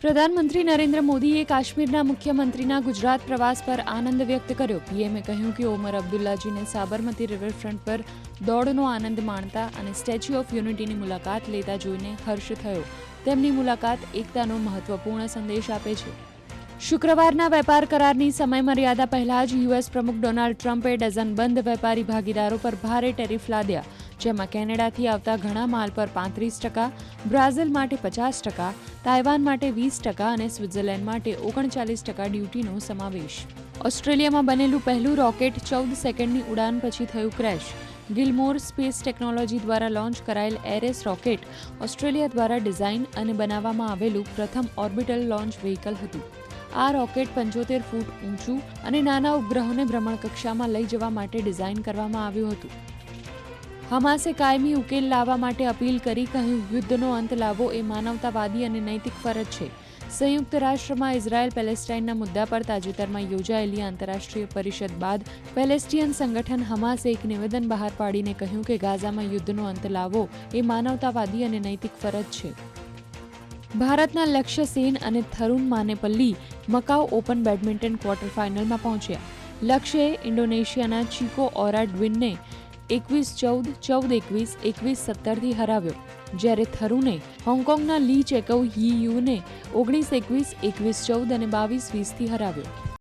પ્રધાનમંત્રી નરેન્દ્ર મોદીએ કાશ્મીરના મુખ્યમંત્રીના ગુજરાત પ્રવાસ પર આનંદ વ્યક્ત કર્યો. પીએમએ કહ્યું કે ઓમર અબ્દુલ્લાજીને સાબરમતી રિવરફ્રન્ટ પર દોડનો આનંદ માણતા અને સ્ટેચ્યુ ઓફ યુનિટીની મુલાકાત લેતા જોઈને હર્ષ થયો. તેમની મુલાકાત એકતાનો મહત્વપૂર્ણ સંદેશ આપે છે. શુક્રવારના વેપાર કરારની સમયમર્યાદા પહેલા જ યુએસ પ્રમુખ ડોનાલ્ડ ટ્રમ્પે ડઝનબંધ વેપારી ભાગીદારો પર ભારે ટેરિફ લાદ્યા, જેમાં કેનેડાથી આવતા ઘણા માલ પર 35%, બ્રાઝિલ માટે 50%, તાઇવાન માટે 20% અને સ્વિટ્ઝરલેન્ડ માટે 39% ડ્યુટીનો સમાવેશ. ઓસ્ટ્રેલિયામાં બનેલું પહેલું રોકેટ 14 સેકન્ડની ઉડાન પછી થયું ક્રેશ. ગિલમોર સ્પેસ ટેકનોલોજી દ્વારા લોન્ચ કરાયેલ એરેસ રોકેટ ઓસ્ટ્રેલિયા દ્વારા ડિઝાઇન અને બનાવવામાં આવેલું પ્રથમ ઓર્બિટલ લોન્ચ વ્હીકલ હતું. આ રોકેટ 75 ફૂટ ઊંચું અને નાના ઉપગ્રહોને ભ્રમણકક્ષામાં લઈ જવા માટે ડિઝાઇન કરવામાં આવ્યું હતું. હમાસે કાયમી ઉકેલ લાવવા માટે અપીલ કરી કહ્યું, યુદ્ધનો અંત લાવવો એ માનવતાવાદી અને નૈતિક ફરજ છે. સંયુક્ત રાષ્ટ્રમાં ઇઝરાયલ પેલેસ્ટાઇનના મુદ્દા પર તાજેતરમાં યોજાયેલી આંતરરાષ્ટ્રીય પરિષદ બાદ પેલેસ્ટિયન સંગઠન હમાસે એક નિવેદન બહાર પાડીને કહ્યું કે ગાઝામાં યુદ્ધનો અંત લાવવો એ માનવતાવાદી અને નૈતિક ફરજ છે. ભારતના લક્ષ્ય સેન અને થરુન માનેપલ્લી મકાઉ ઓપન બેડમિન્ટન ક્વાર્ટર ફાઇનલમાં પહોંચ્યા. લક્ષ્યએ ઇન્ડોનેશિયાના ચિકો ઓરાડવિનને 21-14, 14-21, 21-17થી હરાવ્યો, જ્યારે થરુને હોંગકોંગના લી ચેકઉ યીયુને 19-21, 21-14 અને 22-20થી હરાવ્યો.